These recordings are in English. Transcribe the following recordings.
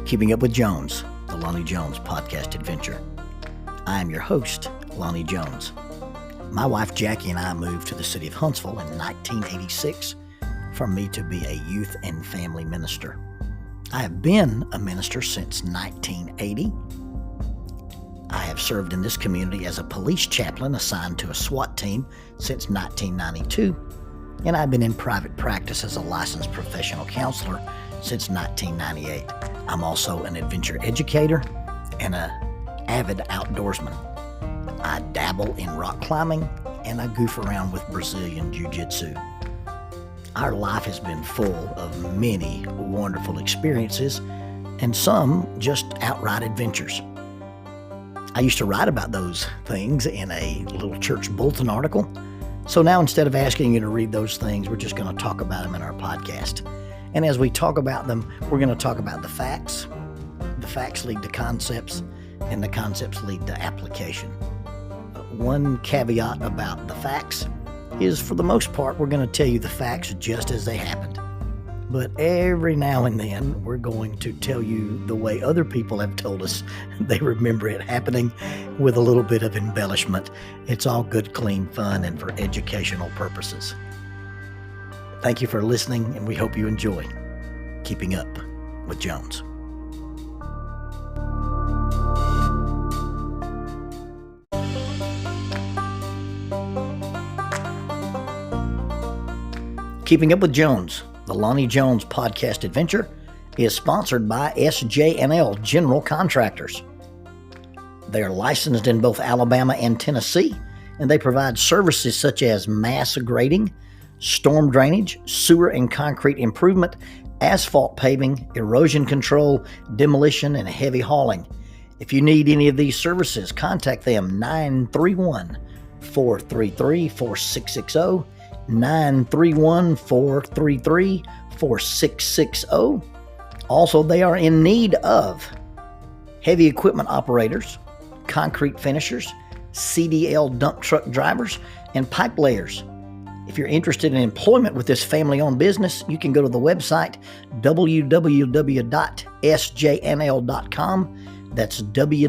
Keeping Up with Jones, the Lonnie Jones podcast adventure. I am your host, Lonnie Jones. My wife Jackie and I moved to the city of Huntsville in 1986 for me to be a youth and family minister. I have been a minister since 1980. I have served in this community as a police chaplain assigned to a SWAT team since 1992, and I've been in private practice as a licensed professional counselor since 1998. I'm also an adventure educator and an avid outdoorsman. I dabble in rock climbing and I goof around with Brazilian Jiu-Jitsu. Our life has been full of many wonderful experiences and some just outright adventures. I used to write about those things in a little church bulletin article. So now instead of asking you to read those things, we're just going to talk about them in our podcast. And as we talk about them, we're going to talk about the facts. The facts lead to concepts, and the concepts lead to application. One caveat about the facts is, for the most part, we're going to tell you the facts just as they happened. But every now and then, we're going to tell you the way other people have told us they remember it happening with a little bit of embellishment. It's all good, clean fun and for educational purposes. Thank you for listening, and we hope you enjoy Keeping Up with Jones. Keeping Up with Jones, the Lonnie Jones podcast adventure, is sponsored by SJ&L General Contractors. They are licensed in both Alabama and Tennessee, and they provide services such as mass grading, storm drainage, sewer and concrete improvement, asphalt paving, erosion control, demolition, and heavy hauling. If you need any of these services, contact them 931-433-4660, 931-433-4660. Also, they are in need of heavy equipment operators, concrete finishers, CDL dump truck drivers, and pipe layers. If you're interested in employment with this family-owned business, you can go to the website www.sjnl.com. That's www.sjnl.com.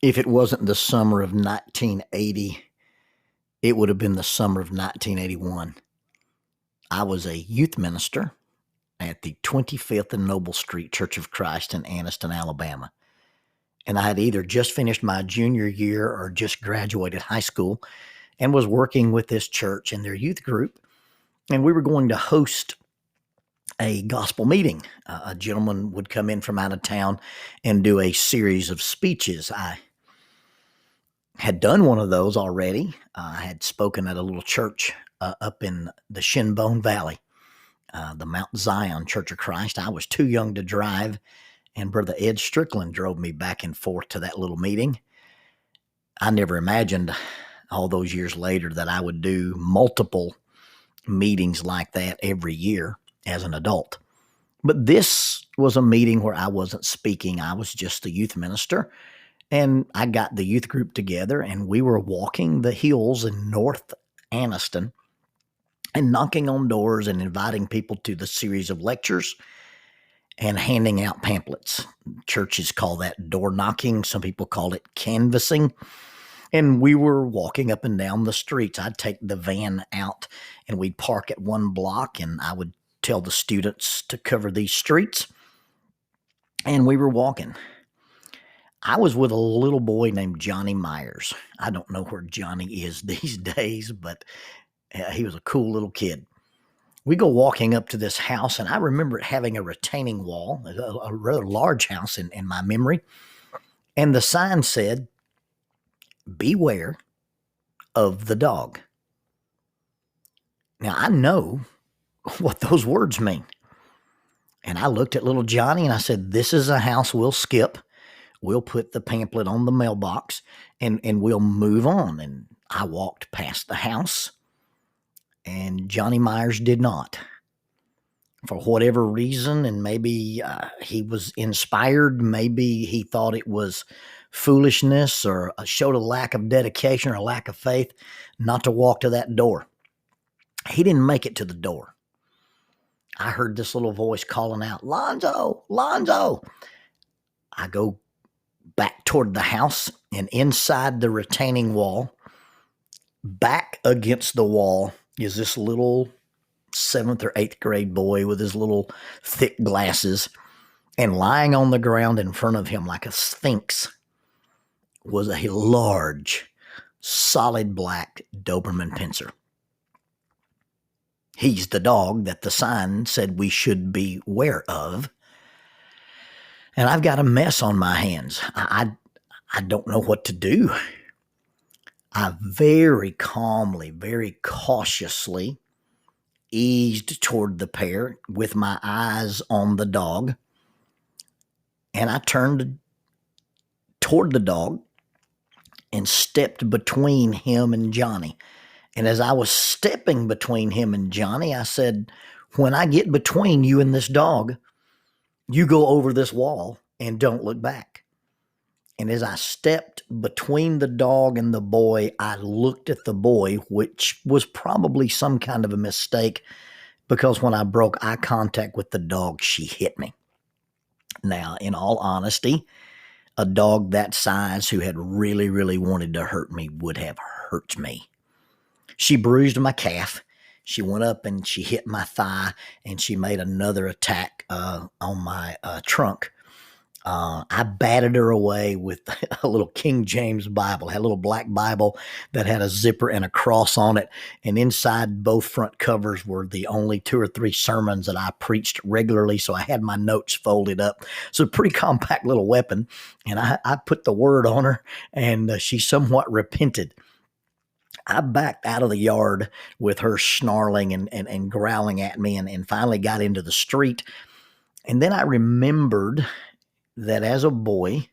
If it wasn't the summer of 1980, it would have been the summer of 1981. I was a youth minister at the 25th and Noble Street Church of Christ in Anniston, Alabama. And I had either just finished my junior year or just graduated high school and was working with this church and their youth group. And we were going to host a gospel meeting. A gentleman would come in from out of town and do a series of speeches. I had done one of those already. I had spoken at a little church up in the Shinbone Valley. The Mount Zion Church of Christ. I was too young to drive, and Brother Ed Strickland drove me back and forth to that little meeting. I never imagined all those years later that I would do multiple meetings like that every year as an adult. But this was a meeting where I wasn't speaking. I was just the youth minister, and I got the youth group together, and we were walking the hills in North Anniston and knocking on doors and inviting people to the series of lectures and handing out pamphlets. Churches call that door knocking. Some people call it canvassing. And we were walking up and down the streets. I'd take the van out and we'd park at one block, and I would tell the students to cover these streets. And we were walking. I was with a little boy named Johnny Myers. I don't know where Johnny is these days, but he was a cool little kid. We go walking up to this house, and I remember it having a retaining wall, a rather large house in my memory. And the sign said, "Beware of the dog." Now, I know what those words mean. And I looked at little Johnny and I said, "This is a house we'll skip. We'll put the pamphlet on the mailbox and we'll move on." And I walked past the house. And Johnny Myers did not. For whatever reason, and maybe he was inspired, maybe he thought it was foolishness or showed a lack of dedication or a lack of faith not to walk to that door. He didn't make it to the door. I heard this little voice calling out, "Lonzo, Lonzo." I go back toward the house, and inside the retaining wall, back against the wall, is this little 7th or 8th grade boy with his little thick glasses, and lying on the ground in front of him like a sphinx was a large, solid black Doberman Pinscher. He's the dog that the sign said we should beware of. And I've got a mess on my hands. I don't know what to do. I very calmly, very cautiously eased toward the pair with my eyes on the dog. And I turned toward the dog and stepped between him and Johnny. And as I was stepping between him and Johnny, I said, "When I get between you and this dog, you go over this wall and don't look back." And as I stepped between the dog and the boy, I looked at the boy, which was probably some kind of a mistake, because when I broke eye contact with the dog, she hit me. Now, in all honesty, a dog that size who had really, really wanted to hurt me would have hurt me. She bruised my calf. She went up and she hit my thigh, and she made another attack on my trunk. I batted her away with a little King James Bible. I had a little black Bible that had a zipper and a cross on it. And inside both front covers were the only 2 or 3 sermons that I preached regularly. So I had my notes folded up. So a pretty compact little weapon. And I put the word on her, and she somewhat repented. I backed out of the yard with her snarling and growling at me, and finally got into the street. And then I remembered that as a boy,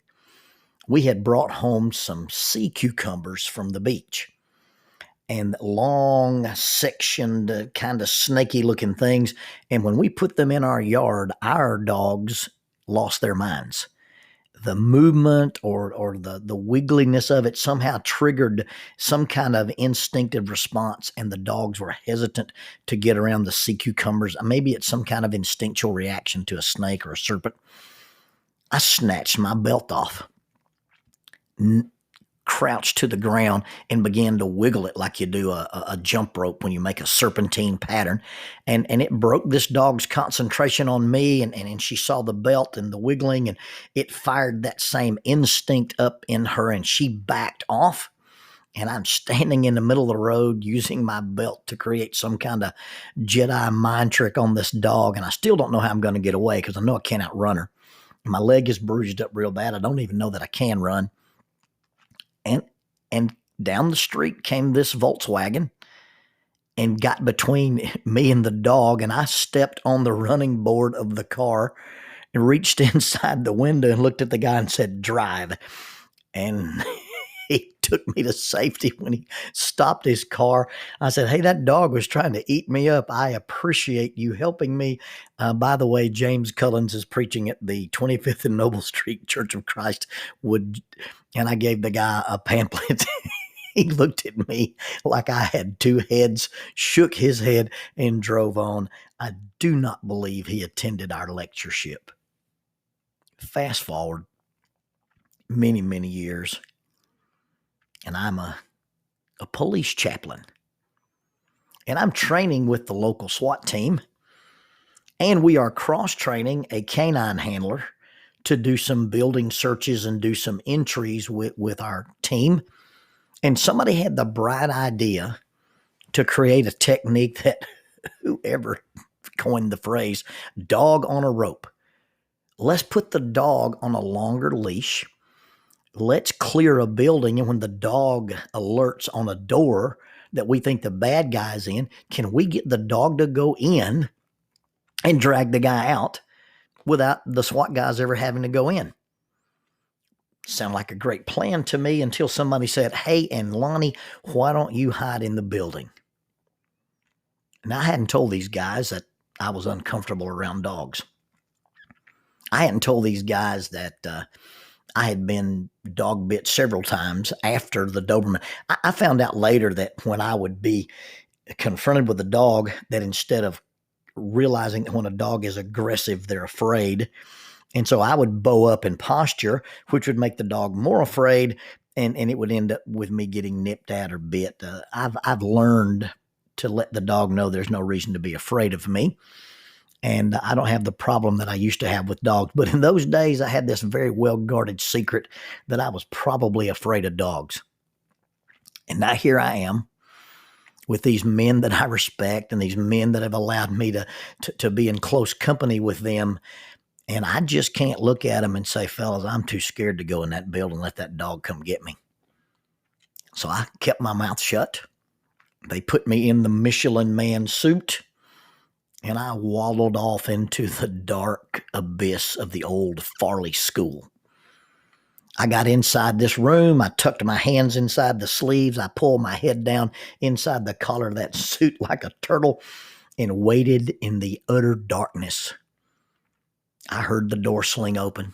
we had brought home some sea cucumbers from the beach, and long sectioned, kind of snaky looking things. And when we put them in our yard, our dogs lost their minds. The movement or the wiggliness of it somehow triggered some kind of instinctive response, and the dogs were hesitant to get around the sea cucumbers. Maybe it's some kind of instinctual reaction to a snake or a serpent. I snatched my belt off, crouched to the ground, and began to wiggle it like you do a jump rope when you make a serpentine pattern. And it broke this dog's concentration on me, and she saw the belt and the wiggling, and it fired that same instinct up in her, and she backed off. And I'm standing in the middle of the road using my belt to create some kind of Jedi mind trick on this dog. And I still don't know how I'm going to get away, because I know I can't outrun her. My leg is bruised up real bad. I don't even know that I can run. And down the street came this Volkswagen and got between me and the dog, and I stepped on the running board of the car and reached inside the window and looked at the guy and said, "Drive." And he took me to safety when he stopped his car. I said, "Hey, that dog was trying to eat me up. I appreciate you helping me. By the way, James Cullens is preaching at the 25th and Noble Street Church of Christ. And I gave the guy a pamphlet. He looked at me like I had 2 heads, shook his head, and drove on. I do not believe he attended our lectureship. Fast forward many, many years, and I'm a police chaplain. And I'm training with the local SWAT team, and we are cross-training a canine handler to do some building searches and do some entries with our team. And somebody had the bright idea to create a technique that whoever coined the phrase, dog on a rope. Let's put the dog on a longer leash. Let's clear a building, and when the dog alerts on a door that we think the bad guy's in, can we get the dog to go in and drag the guy out without the SWAT guys ever having to go in? Sound like a great plan to me, until somebody said, "Hey, and Lonnie, why don't you hide in the building?" Now, I hadn't told these guys that I was uncomfortable around dogs. I hadn't told these guys that I had been dog bit several times after the Doberman. I found out later that when I would be confronted with a dog, that instead of realizing that when a dog is aggressive, they're afraid. And so I would bow up in posture, which would make the dog more afraid, and it would end up with me getting nipped at or bit. I've learned to let the dog know there's no reason to be afraid of me. And I don't have the problem that I used to have with dogs. But in those days, I had this very well guarded secret that I was probably afraid of dogs. And now here I am with these men that I respect and these men that have allowed me to be in close company with them. And I just can't look at them and say, fellas, I'm too scared to go in that building and let that dog come get me. So I kept my mouth shut. They put me in the Michelin Man suit, and I waddled off into the dark abyss of the old Farley School. I got inside this room. I tucked my hands inside the sleeves. I pulled my head down inside the collar of that suit like a turtle and waited in the utter darkness. I heard the door sling open.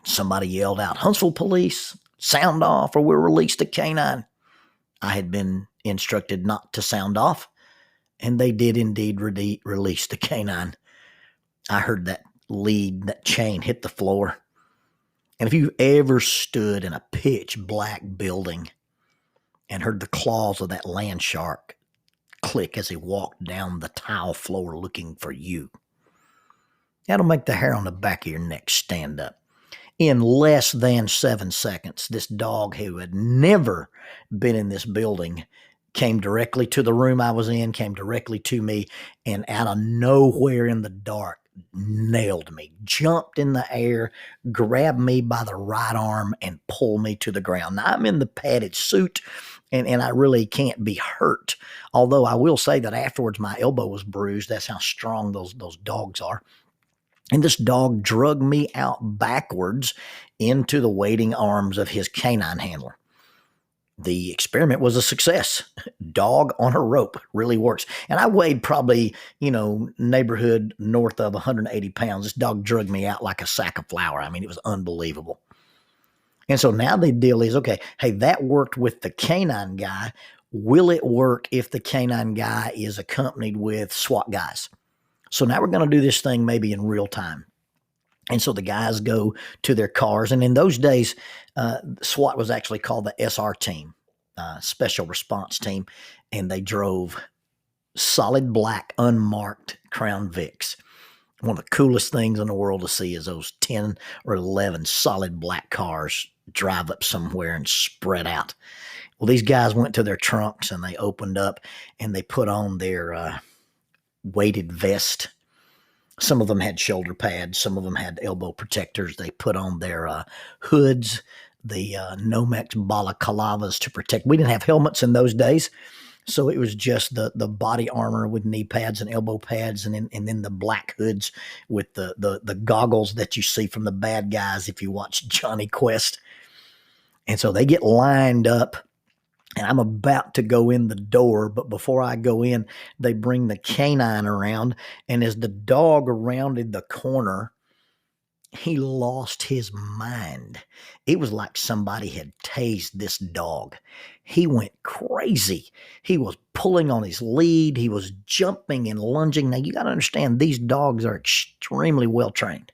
Somebody yelled out, "Huntsville police, sound off or we'll release the canine." I had been instructed not to sound off, and they did indeed release the canine. I heard that lead, that chain hit the floor. And if you ever stood in a pitch black building and heard the claws of that land shark click as he walked down the tile floor looking for you, that'll make the hair on the back of your neck stand up. In less than 7 seconds, this dog who had never been in this building came directly to the room I was in, came directly to me, and out of nowhere in the dark, nailed me, jumped in the air, grabbed me by the right arm, and pulled me to the ground. Now, I'm in the padded suit, and I really can't be hurt, although I will say that afterwards my elbow was bruised. That's how strong those dogs are. And this dog dragged me out backwards into the waiting arms of his canine handler. The experiment was a success. Dog on a rope really works. And I weighed probably, neighborhood north of 180 pounds. This dog dragged me out like a sack of flour. I mean, it was unbelievable. And so now the deal is, okay, hey, that worked with the canine guy. Will it work if the canine guy is accompanied with SWAT guys? So now we're going to do this thing maybe in real time. And so the guys go to their cars. And in those days, SWAT was actually called the SR team, Special Response Team. And they drove solid black, unmarked Crown Vics. One of the coolest things in the world to see is those 10 or 11 solid black cars drive up somewhere and spread out. Well, these guys went to their trunks and they opened up and they put on their weighted vest. Some of them had shoulder pads. Some of them had elbow protectors. They put on their hoods, the Nomex balaclavas to protect. We didn't have helmets in those days, so it was just the body armor with knee pads and elbow pads, and then the black hoods with the goggles that you see from the bad guys if you watch Johnny Quest. And so they get lined up. And I'm about to go in the door, but before I go in, they bring the canine around. And as the dog rounded the corner, he lost his mind. It was like somebody had tased this dog. He went crazy. He was pulling on his lead. He was jumping and lunging. Now, you got to understand, these dogs are extremely well trained.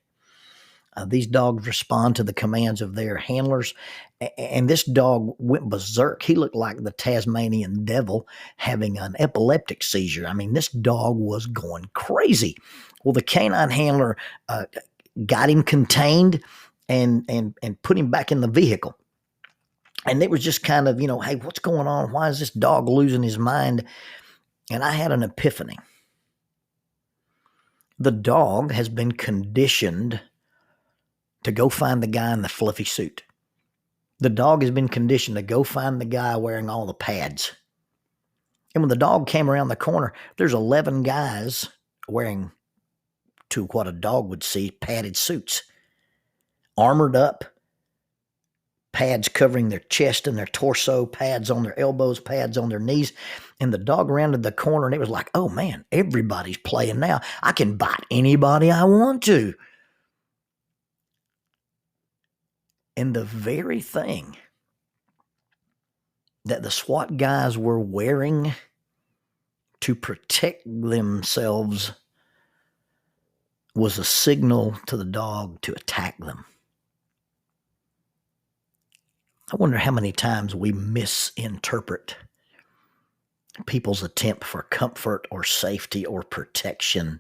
These dogs respond to the commands of their handlers, and this dog went berserk. He looked like the Tasmanian devil having an epileptic seizure. I mean, this dog was going crazy. Well, the canine handler got him contained and put him back in the vehicle. And it was just kind of, hey, what's going on? Why is this dog losing his mind? And I had an epiphany. The dog has been conditioned to go find the guy in the fluffy suit. The dog has been conditioned to go find the guy wearing all the pads. And when the dog came around the corner, there's 11 guys wearing, to what a dog would see, padded suits. Armored up, pads covering their chest and their torso, pads on their elbows, pads on their knees. And the dog rounded the corner and it was like, oh man, everybody's playing now. I can bite anybody I want to. And the very thing that the SWAT guys were wearing to protect themselves was a signal to the dog to attack them. I wonder how many times we misinterpret people's attempt for comfort or safety or protection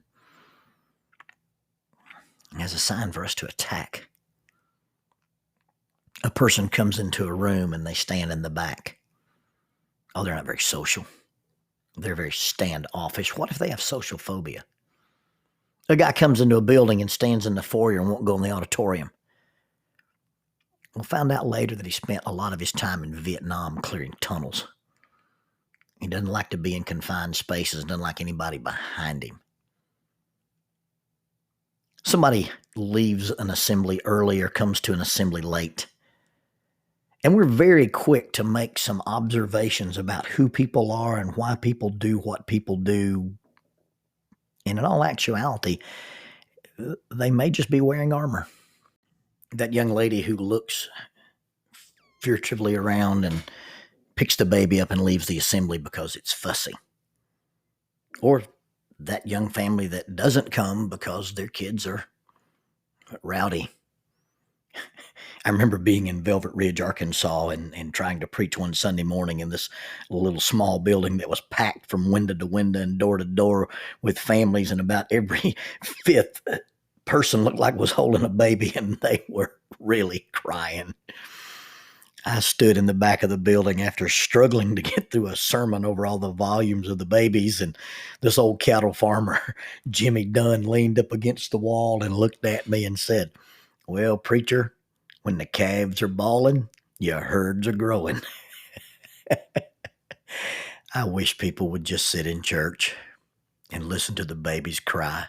as a sign for us to attack. A person comes into a room and they stand in the back. Oh, they're not very social. They're very standoffish. What if they have social phobia? A guy comes into a building and stands in the foyer and won't go in the auditorium. We'll find out later that he spent a lot of his time in Vietnam clearing tunnels. He doesn't like to be in confined spaces, doesn't like anybody behind him. Somebody leaves an assembly early or comes to an assembly late. And we're very quick to make some observations about who people are and why people do what people do. And in all actuality, they may just be wearing armor. That young lady who looks furtively around and picks the baby up and leaves the assembly because it's fussy. Or that young family that doesn't come because their kids are rowdy. I remember being in Velvet Ridge, Arkansas, and trying to preach one Sunday morning in this little small building that was packed from window to window and door to door with families, and about every fifth person looked like was holding a baby, and they were really crying. I stood in the back of the building after struggling to get through a sermon over all the volumes of the babies, and this old cattle farmer, Jimmy Dunn, leaned up against the wall and looked at me and said, "Well, preacher, when the calves are bawling, your herds are growing." I wish people would just sit in church and listen to the babies cry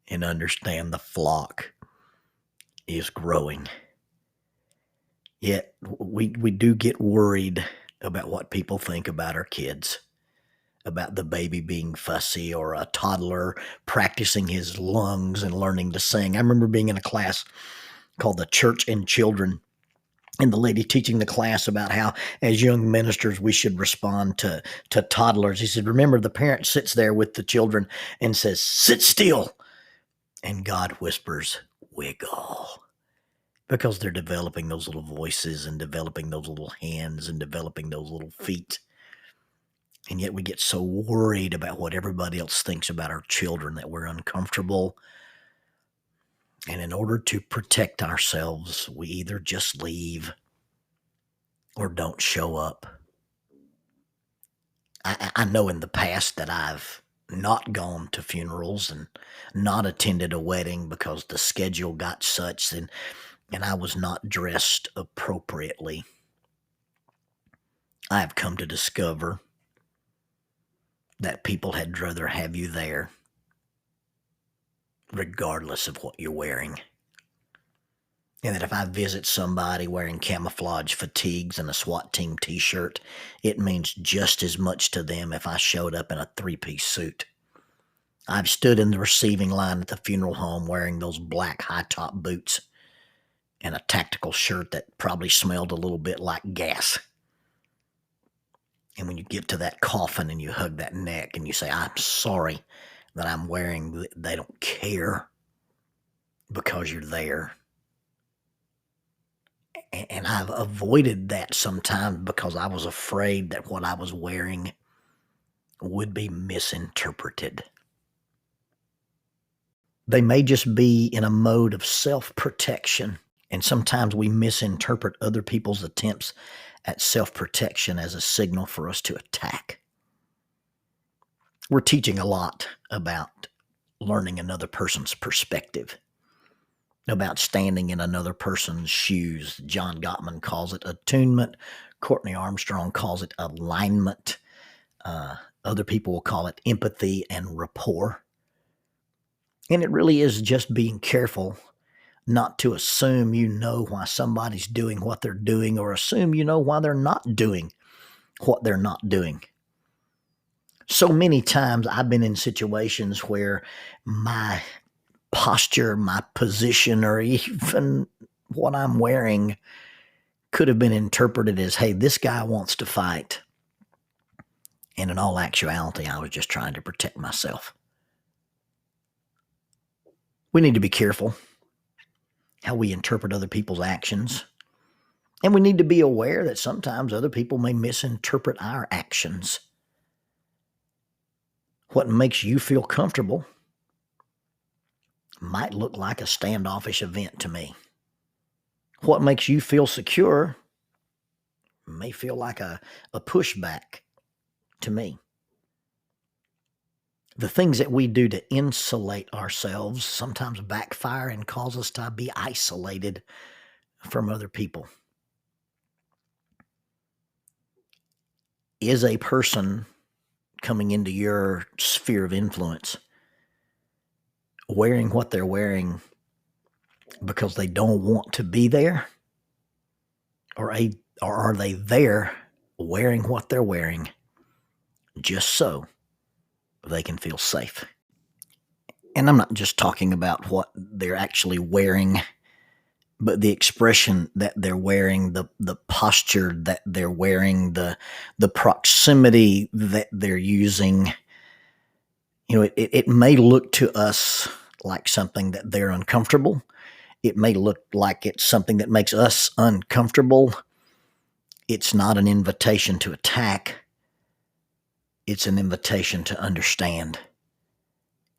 and understand the flock is growing. Yet we do get worried about what people think about our kids, about the baby being fussy or a toddler practicing his lungs and learning to sing. I remember being in a class called the Church and Children, and the lady teaching the class about how, as young ministers, we should respond to toddlers. He said, remember, the parent sits there with the children and says, "Sit still." And God whispers, "Wiggle." Because they're developing those little voices and developing those little hands and developing those little feet. And yet we get so worried about what everybody else thinks about our children that we're uncomfortable. And in order to protect ourselves, we either just leave or don't show up. I know in the past that I've not gone to funerals and not attended a wedding because the schedule got such and I was not dressed appropriately. I have come to discover that people had rather have you there, regardless of what you're wearing. And that if I visit somebody wearing camouflage fatigues and a SWAT team t-shirt, it means just as much to them if I showed up in a three-piece suit. I've stood in the receiving line at the funeral home wearing those black high-top boots and a tactical shirt that probably smelled a little bit like gas. And when you get to that coffin and you hug that neck and you say, "I'm sorry that I'm wearing," they don't care because you're there. And I've avoided that sometimes because I was afraid that what I was wearing would be misinterpreted. They may just be in a mode of self-protection, and sometimes we misinterpret other people's attempts at self-protection as a signal for us to attack. We're teaching a lot about learning another person's perspective, about standing in another person's shoes. John Gottman calls it attunement. Courtney Armstrong calls it alignment. Other people will call it empathy and rapport. And it really is just being careful not to assume you know why somebody's doing what they're doing or assume you know why they're not doing what they're not doing. So many times I've been in situations where my posture, my position, or even what I'm wearing could have been interpreted as, hey, this guy wants to fight. And in all actuality, I was just trying to protect myself. We need to be careful how we interpret other people's actions. And we need to be aware that sometimes other people may misinterpret our actions. What makes you feel comfortable might look like a standoffish event to me. What makes you feel secure may feel like a pushback to me. The things that we do to insulate ourselves sometimes backfire and cause us to be isolated from other people. Is a person coming into your sphere of influence wearing what they're wearing because they don't want to be there? Or are they there wearing what they're wearing just so they can feel safe? And I'm not just talking about what they're actually wearing, but the expression that they're wearing, the posture that they're wearing, the proximity that they're using. You know, it may look to us like something that they're uncomfortable. It may look like it's something that makes us uncomfortable. It's not an invitation to attack. It's an invitation to understand.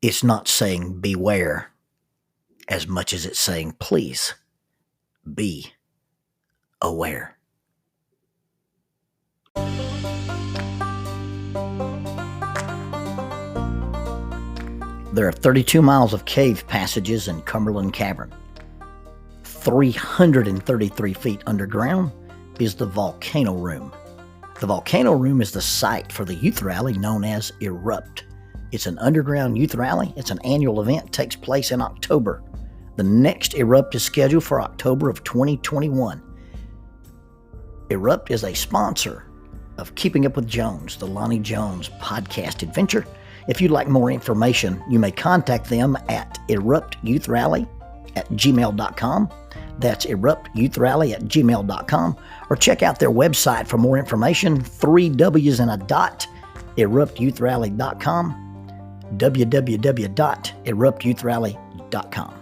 It's not saying beware as much as it's saying please be aware. There are 32 miles of cave passages in Cumberland Cavern. 333 feet underground is the Volcano Room. The Volcano Room is the site for the youth rally known as Erupt. It's an underground youth rally. It's an annual event, takes place in October. The next Erupt is scheduled for October of 2021. Erupt is a sponsor of Keeping Up with Jones, the Lonnie Jones podcast adventure. If you'd like more information, you may contact them at eruptyouithrally@gmail.com. That's eruptyouithrally@gmail.com. Or check out their website for more information, 3 W's and a dot, eruptyouithrally.com, www.eruptyouithrally.com.